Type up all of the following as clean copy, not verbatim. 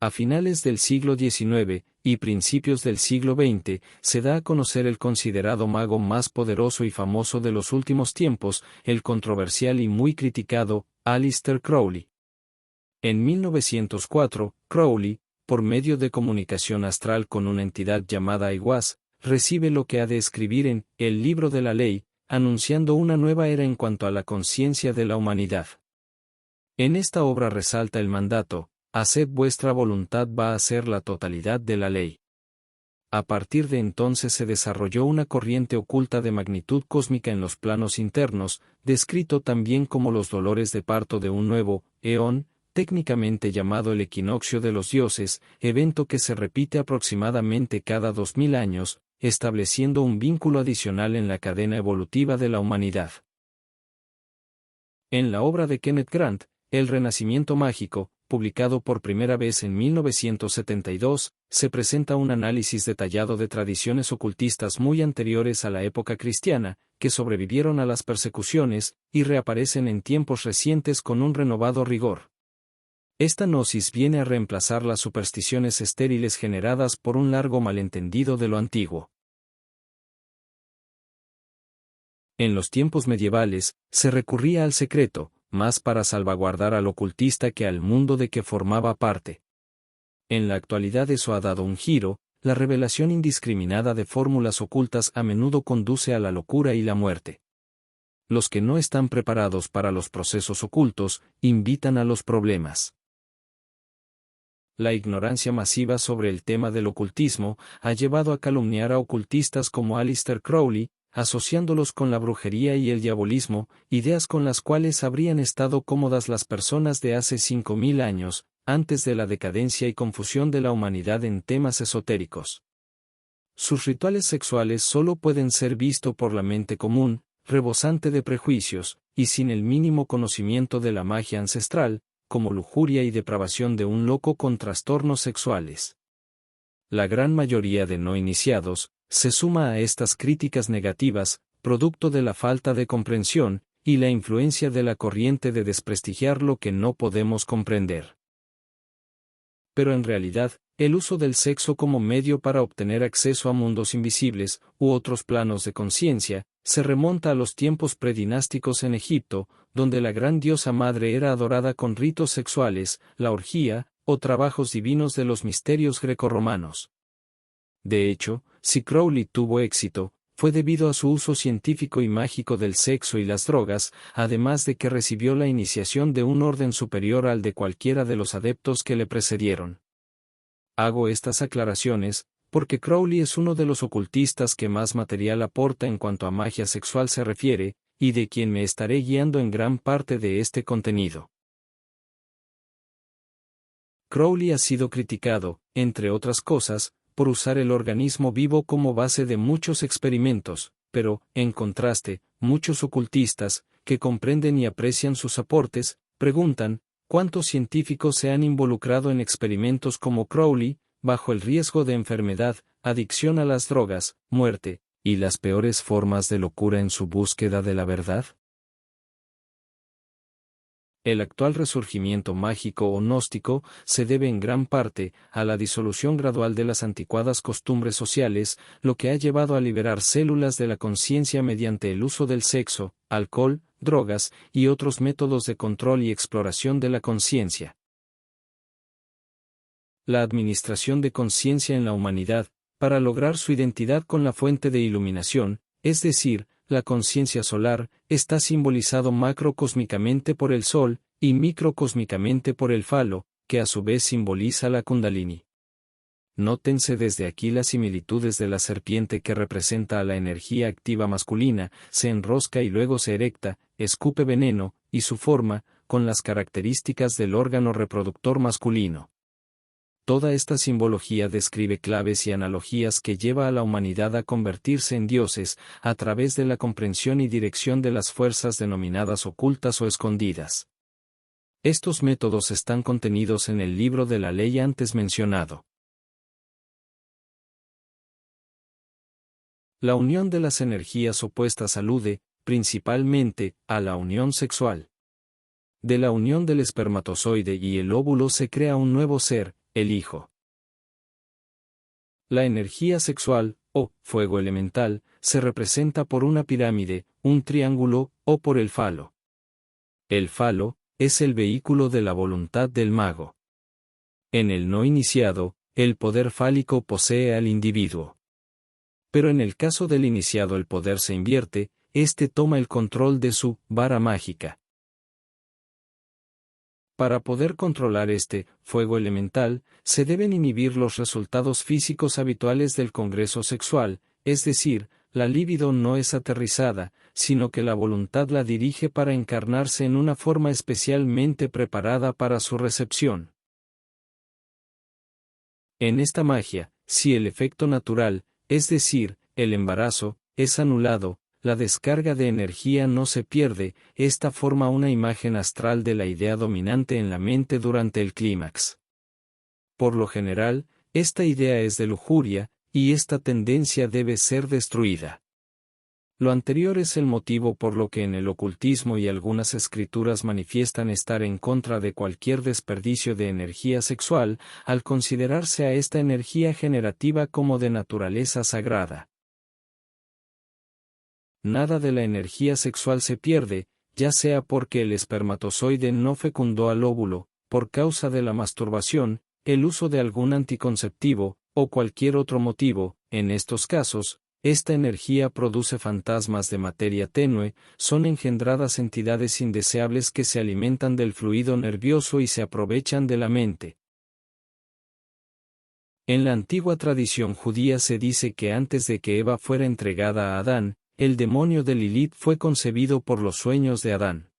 A finales del siglo XIX y principios del siglo XX, se da a conocer el considerado mago más poderoso y famoso de los últimos tiempos, el controversial y muy criticado Aleister Crowley. En 1904, Crowley, por medio de comunicación astral con una entidad llamada Aiwass, recibe lo que ha de escribir en El Libro de la Ley, anunciando una nueva era en cuanto a la conciencia de la humanidad. En esta obra resalta el mandato: haced vuestra voluntad va a ser la totalidad de la ley. A partir de entonces se desarrolló una corriente oculta de magnitud cósmica en los planos internos, descrito también como los dolores de parto de un nuevo eón, técnicamente llamado el equinoccio de los dioses, evento que se repite aproximadamente cada 2000 años, estableciendo un vínculo adicional en la cadena evolutiva de la humanidad. En la obra de Kenneth Grant, El Renacimiento Mágico, publicado por primera vez en 1972, se presenta un análisis detallado de tradiciones ocultistas muy anteriores a la época cristiana, que sobrevivieron a las persecuciones, y reaparecen en tiempos recientes con un renovado rigor. Esta gnosis viene a reemplazar las supersticiones estériles generadas por un largo malentendido de lo antiguo. En los tiempos medievales, se recurría al secreto, más para salvaguardar al ocultista que al mundo de que formaba parte. En la actualidad eso ha dado un giro, la revelación indiscriminada de fórmulas ocultas a menudo conduce a la locura y la muerte. Los que no están preparados para los procesos ocultos, invitan a los problemas. La ignorancia masiva sobre el tema del ocultismo ha llevado a calumniar a ocultistas como Aleister Crowley, asociándolos con la brujería y el diabolismo, ideas con las cuales habrían estado cómodas las personas de hace 5000 años, antes de la decadencia y confusión de la humanidad en temas esotéricos. Sus rituales sexuales solo pueden ser vistos por la mente común, rebosante de prejuicios, y sin el mínimo conocimiento de la magia ancestral, como lujuria y depravación de un loco con trastornos sexuales. La gran mayoría de no iniciados se suma a estas críticas negativas, producto de la falta de comprensión, y la influencia de la corriente de desprestigiar lo que no podemos comprender. Pero en realidad, el uso del sexo como medio para obtener acceso a mundos invisibles, u otros planos de conciencia, se remonta a los tiempos predinásticos en Egipto, donde la gran diosa madre era adorada con ritos sexuales, la orgía, o trabajos divinos de los misterios grecorromanos. De hecho, si Crowley tuvo éxito, fue debido a su uso científico y mágico del sexo y las drogas, además de que recibió la iniciación de un orden superior al de cualquiera de los adeptos que le precedieron. Hago estas aclaraciones, porque Crowley es uno de los ocultistas que más material aporta en cuanto a magia sexual se refiere, y de quien me estaré guiando en gran parte de este contenido. Crowley ha sido criticado, entre otras cosas, por usar el organismo vivo como base de muchos experimentos, pero, en contraste, muchos ocultistas, que comprenden y aprecian sus aportes, preguntan, ¿cuántos científicos se han involucrado en experimentos como Crowley, bajo el riesgo de enfermedad, adicción a las drogas, muerte, y las peores formas de locura en su búsqueda de la verdad? El actual resurgimiento mágico o gnóstico se debe en gran parte a la disolución gradual de las anticuadas costumbres sociales, lo que ha llevado a liberar células de la conciencia mediante el uso del sexo, alcohol, drogas y otros métodos de control y exploración de la conciencia. La administración de conciencia en la humanidad, para lograr su identidad con la fuente de iluminación, es decir, la conciencia solar, está simbolizado macrocósmicamente por el Sol, y microcósmicamente por el falo, que a su vez simboliza la Kundalini. Nótense desde aquí las similitudes de la serpiente que representa a la energía activa masculina, se enrosca y luego se erecta, escupe veneno, y su forma, con las características del órgano reproductor masculino. Toda esta simbología describe claves y analogías que lleva a la humanidad a convertirse en dioses, a través de la comprensión y dirección de las fuerzas denominadas ocultas o escondidas. Estos métodos están contenidos en el libro de la ley antes mencionado. La unión de las energías opuestas alude, principalmente, a la unión sexual. De la unión del espermatozoide y el óvulo se crea un nuevo ser, el hijo. La energía sexual, o fuego elemental, se representa por una pirámide, un triángulo, o por el falo. El falo es el vehículo de la voluntad del mago. En el no iniciado, el poder fálico posee al individuo. Pero en el caso del iniciado el poder se invierte, éste toma el control de su vara mágica. Para poder controlar este fuego elemental, se deben inhibir los resultados físicos habituales del congreso sexual, es decir, la libido no es aterrizada, sino que la voluntad la dirige para encarnarse en una forma especialmente preparada para su recepción. En esta magia, si el efecto natural, es decir, el embarazo, es anulado, la descarga de energía no se pierde, esta forma una imagen astral de la idea dominante en la mente durante el clímax. Por lo general, esta idea es de lujuria, y esta tendencia debe ser destruida. Lo anterior es el motivo por lo que en el ocultismo y algunas escrituras manifiestan estar en contra de cualquier desperdicio de energía sexual, al considerarse a esta energía generativa como de naturaleza sagrada. Nada de la energía sexual se pierde, ya sea porque el espermatozoide no fecundó al óvulo, por causa de la masturbación, el uso de algún anticonceptivo, o cualquier otro motivo. En estos casos, esta energía produce fantasmas de materia tenue, son engendradas entidades indeseables que se alimentan del fluido nervioso y se aprovechan de la mente. En la antigua tradición judía se dice que antes de que Eva fuera entregada a Adán, el demonio de Lilith fue concebido por los sueños de Adán.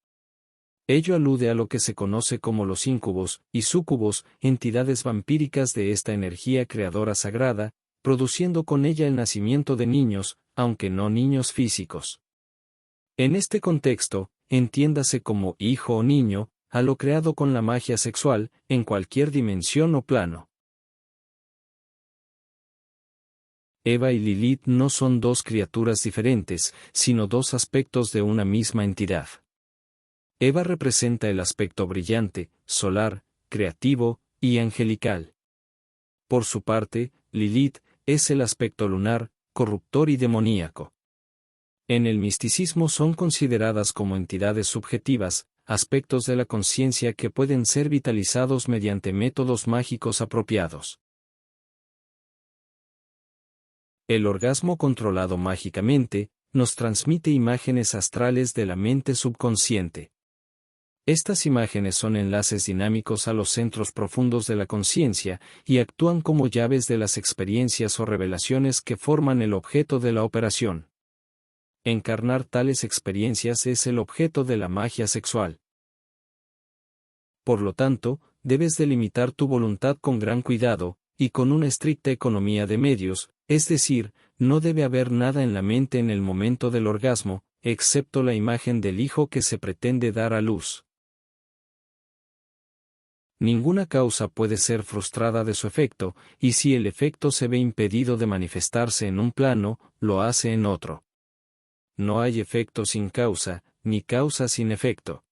Ello alude a lo que se conoce como los íncubos y súcubos, entidades vampíricas de esta energía creadora sagrada, produciendo con ella el nacimiento de niños, aunque no niños físicos. En este contexto, entiéndase como hijo o niño, a lo creado con la magia sexual, en cualquier dimensión o plano. Eva y Lilith no son dos criaturas diferentes, sino dos aspectos de una misma entidad. Eva representa el aspecto brillante, solar, creativo y angelical. Por su parte, Lilith es el aspecto lunar, corruptor y demoníaco. En el misticismo son consideradas como entidades subjetivas, aspectos de la conciencia que pueden ser vitalizados mediante métodos mágicos apropiados. El orgasmo controlado mágicamente, nos transmite imágenes astrales de la mente subconsciente. Estas imágenes son enlaces dinámicos a los centros profundos de la conciencia, y actúan como llaves de las experiencias o revelaciones que forman el objeto de la operación. Encarnar tales experiencias es el objeto de la magia sexual. Por lo tanto, debes delimitar tu voluntad con gran cuidado, y con una estricta economía de medios, es decir, no debe haber nada en la mente en el momento del orgasmo, excepto la imagen del hijo que se pretende dar a luz. Ninguna causa puede ser frustrada de su efecto, y si el efecto se ve impedido de manifestarse en un plano, lo hace en otro. No hay efecto sin causa, ni causa sin efecto.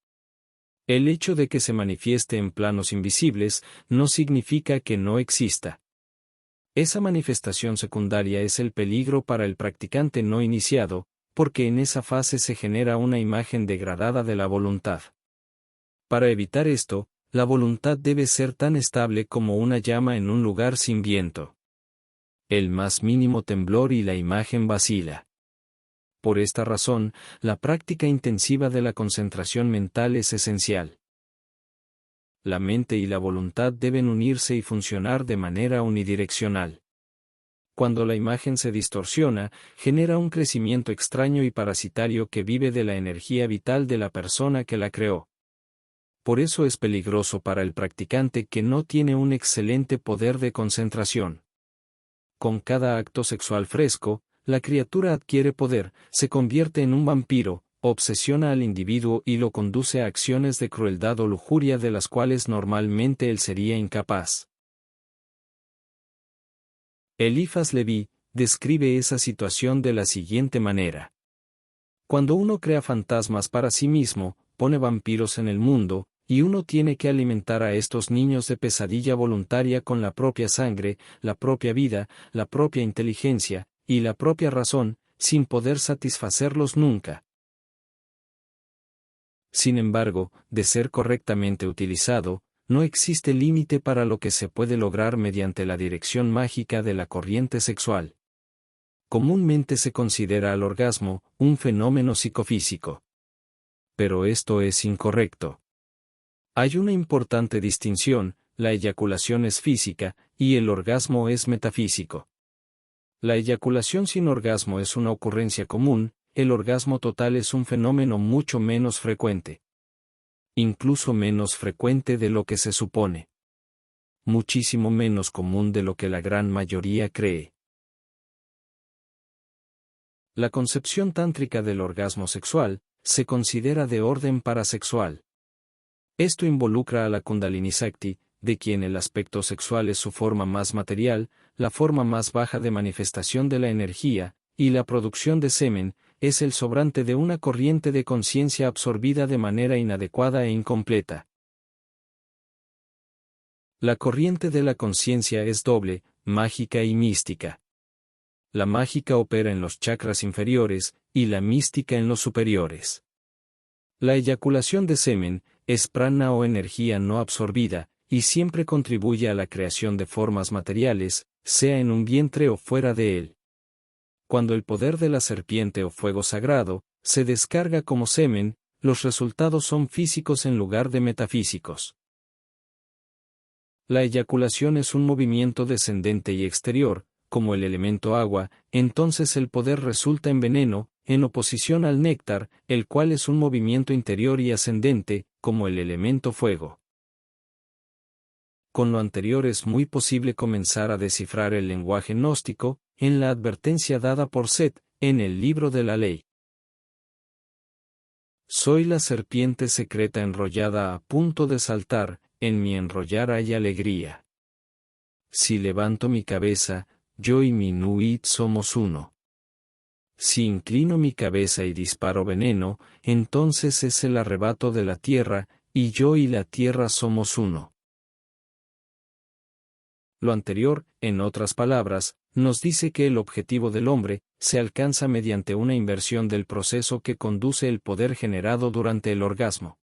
El hecho de que se manifieste en planos invisibles, no significa que no exista. Esa manifestación secundaria es el peligro para el practicante no iniciado, porque en esa fase se genera una imagen degradada de la voluntad. Para evitar esto, la voluntad debe ser tan estable como una llama en un lugar sin viento. El más mínimo temblor y la imagen vacila. Por esta razón, la práctica intensiva de la concentración mental es esencial. La mente y la voluntad deben unirse y funcionar de manera unidireccional. Cuando la imagen se distorsiona, genera un crecimiento extraño y parasitario que vive de la energía vital de la persona que la creó. Por eso es peligroso para el practicante que no tiene un excelente poder de concentración. Con cada acto sexual fresco, la criatura adquiere poder, se convierte en un vampiro, obsesiona al individuo y lo conduce a acciones de crueldad o lujuria de las cuales normalmente él sería incapaz. Eliphas Leví describe esa situación de la siguiente manera. Cuando uno crea fantasmas para sí mismo, pone vampiros en el mundo, y uno tiene que alimentar a estos niños de pesadilla voluntaria con la propia sangre, la propia vida, la propia inteligencia, y la propia razón, sin poder satisfacerlos nunca. Sin embargo, de ser correctamente utilizado, no existe límite para lo que se puede lograr mediante la dirección mágica de la corriente sexual. Comúnmente se considera al orgasmo un fenómeno psicofísico. Pero esto es incorrecto. Hay una importante distinción: la eyaculación es física, y el orgasmo es metafísico. La eyaculación sin orgasmo es una ocurrencia común, el orgasmo total es un fenómeno mucho menos frecuente. Incluso menos frecuente de lo que se supone. Muchísimo menos común de lo que la gran mayoría cree. La concepción tántrica del orgasmo sexual se considera de orden parasexual. Esto involucra a la Kundalini Shakti, de quien el aspecto sexual es su forma más material, la forma más baja de manifestación de la energía, y la producción de semen, es el sobrante de una corriente de conciencia absorbida de manera inadecuada e incompleta. La corriente de la conciencia es doble, mágica y mística. La mágica opera en los chakras inferiores, y la mística en los superiores. La eyaculación de semen es prana o energía no absorbida, y siempre contribuye a la creación de formas materiales, sea en un vientre o fuera de él. Cuando el poder de la serpiente o fuego sagrado se descarga como semen, los resultados son físicos en lugar de metafísicos. La eyaculación es un movimiento descendente y exterior, como el elemento agua, entonces el poder resulta en veneno, en oposición al néctar, el cual es un movimiento interior y ascendente, como el elemento fuego. Con lo anterior es muy posible comenzar a descifrar el lenguaje gnóstico, en la advertencia dada por Set, en el libro de la ley. Soy la serpiente secreta enrollada a punto de saltar, en mi enrollar hay alegría. Si levanto mi cabeza, yo y mi Nuit somos uno. Si inclino mi cabeza y disparo veneno, entonces es el arrebato de la tierra, y yo y la tierra somos uno. Lo anterior, en otras palabras, nos dice que el objetivo del hombre se alcanza mediante una inversión del proceso que conduce el poder generado durante el orgasmo.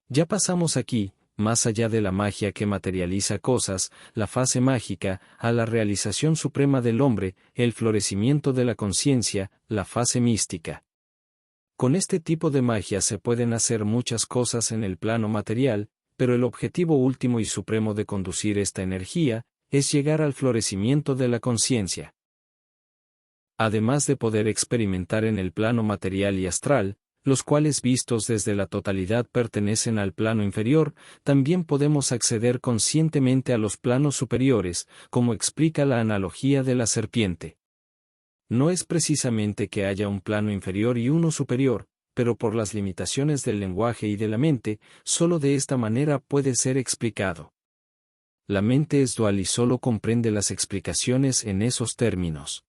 Ya pasamos aquí, más allá de la magia que materializa cosas, la fase mágica, a la realización suprema del hombre, el florecimiento de la conciencia, la fase mística. Con este tipo de magia se pueden hacer muchas cosas en el plano material, pero el objetivo último y supremo de conducir esta energía es llegar al florecimiento de la conciencia. Además de poder experimentar en el plano material y astral, los cuales vistos desde la totalidad pertenecen al plano inferior, también podemos acceder conscientemente a los planos superiores, como explica la analogía de la serpiente. No es precisamente que haya un plano inferior y uno superior, pero por las limitaciones del lenguaje y de la mente, solo de esta manera puede ser explicado. La mente es dual y solo comprende las explicaciones en esos términos.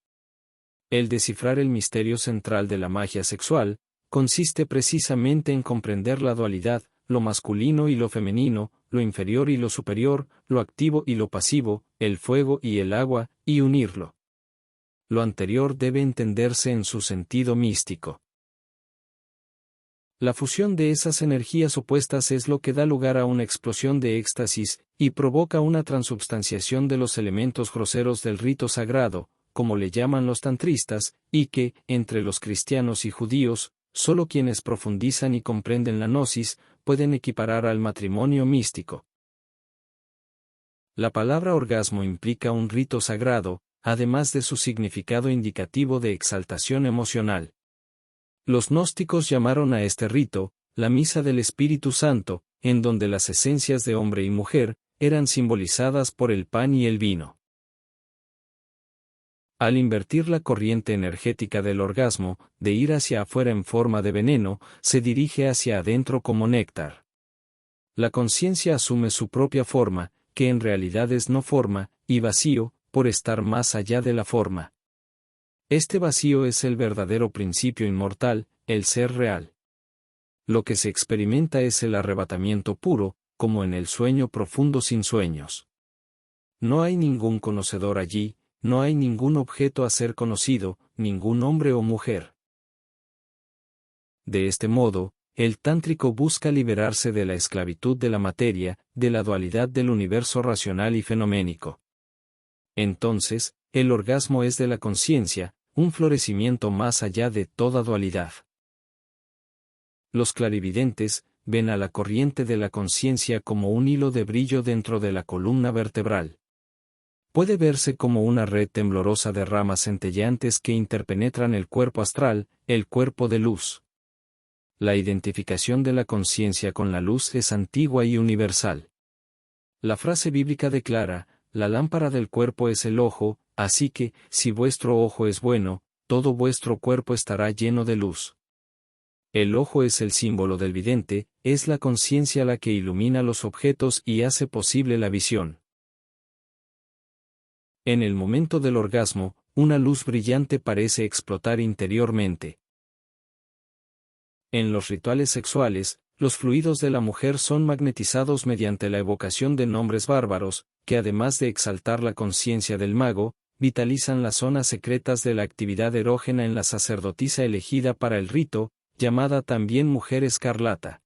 El descifrar el misterio central de la magia sexual consiste precisamente en comprender la dualidad, lo masculino y lo femenino, lo inferior y lo superior, lo activo y lo pasivo, el fuego y el agua, y unirlo. Lo anterior debe entenderse en su sentido místico. La fusión de esas energías opuestas es lo que da lugar a una explosión de éxtasis, y provoca una transubstanciación de los elementos groseros del rito sagrado, como le llaman los tantristas, y que, entre los cristianos y judíos, solo quienes profundizan y comprenden la gnosis, pueden equiparar al matrimonio místico. La palabra orgasmo implica un rito sagrado, además de su significado indicativo de exaltación emocional. Los gnósticos llamaron a este rito, la Misa del Espíritu Santo, en donde las esencias de hombre y mujer eran simbolizadas por el pan y el vino. Al invertir la corriente energética del orgasmo, de ir hacia afuera en forma de veneno, se dirige hacia adentro como néctar. La conciencia asume su propia forma, que en realidad es no forma, y vacío, por estar más allá de la forma. Este vacío es el verdadero principio inmortal, el ser real. Lo que se experimenta es el arrebatamiento puro, como en el sueño profundo sin sueños. No hay ningún conocedor allí, no hay ningún objeto a ser conocido, ningún hombre o mujer. De este modo, el tántrico busca liberarse de la esclavitud de la materia, de la dualidad del universo racional y fenoménico. Entonces, el orgasmo es de la conciencia, un florecimiento más allá de toda dualidad. Los clarividentes ven a la corriente de la conciencia como un hilo de brillo dentro de la columna vertebral. Puede verse como una red temblorosa de ramas centelleantes que interpenetran el cuerpo astral, el cuerpo de luz. La identificación de la conciencia con la luz es antigua y universal. La frase bíblica declara: la lámpara del cuerpo es el ojo, así que, si vuestro ojo es bueno, todo vuestro cuerpo estará lleno de luz. El ojo es el símbolo del vidente, es la conciencia la que ilumina los objetos y hace posible la visión. En el momento del orgasmo, una luz brillante parece explotar interiormente. En los rituales sexuales, los fluidos de la mujer son magnetizados mediante la evocación de nombres bárbaros, que además de exaltar la conciencia del mago, vitalizan las zonas secretas de la actividad erógena en la sacerdotisa elegida para el rito, llamada también mujer escarlata.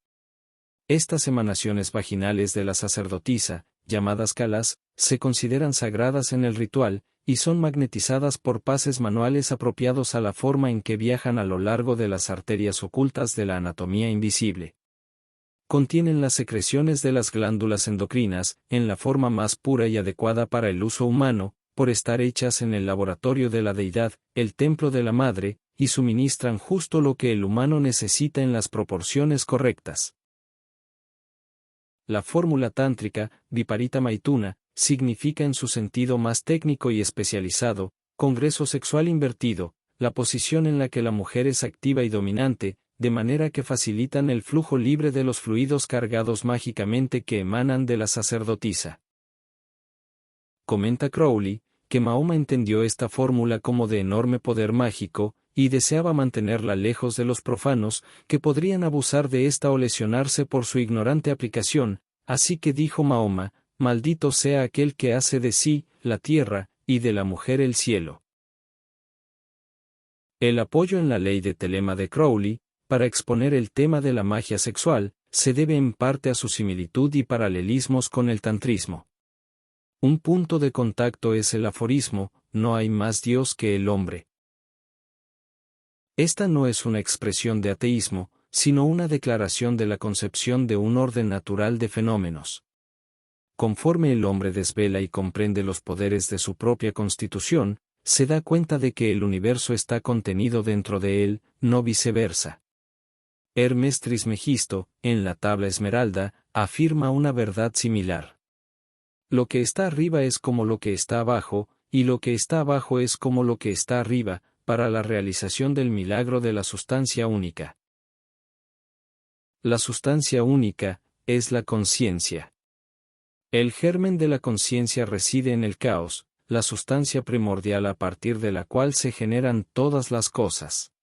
Estas emanaciones vaginales de la sacerdotisa, llamadas kalas, se consideran sagradas en el ritual, y son magnetizadas por pases manuales apropiados a la forma en que viajan a lo largo de las arterias ocultas de la anatomía invisible. Contienen las secreciones de las glándulas endocrinas, en la forma más pura y adecuada para el uso humano, por estar hechas en el laboratorio de la deidad, el templo de la madre, y suministran justo lo que el humano necesita en las proporciones correctas. La fórmula tántrica, Viparita Maituna, significa en su sentido más técnico y especializado, congreso sexual invertido, la posición en la que la mujer es activa y dominante, de manera que facilitan el flujo libre de los fluidos cargados mágicamente que emanan de la sacerdotisa. Comenta Crowley, que Mahoma entendió esta fórmula como de enorme poder mágico, y deseaba mantenerla lejos de los profanos, que podrían abusar de esta o lesionarse por su ignorante aplicación, así que dijo Mahoma: maldito sea aquel que hace de sí, la tierra, y de la mujer el cielo. El apoyo en la ley de telema de Crowley, para exponer el tema de la magia sexual, se debe en parte a su similitud y paralelismos con el tantrismo. Un punto de contacto es el aforismo: no hay más Dios que el hombre. Esta no es una expresión de ateísmo, sino una declaración de la concepción de un orden natural de fenómenos. Conforme el hombre desvela y comprende los poderes de su propia constitución, se da cuenta de que el universo está contenido dentro de él, no viceversa. Hermes Trismegisto, en la tabla Esmeralda, afirma una verdad similar. Lo que está arriba es como lo que está abajo, y lo que está abajo es como lo que está arriba, para la realización del milagro de la sustancia única. La sustancia única es la conciencia. El germen de la conciencia reside en el caos, la sustancia primordial a partir de la cual se generan todas las cosas.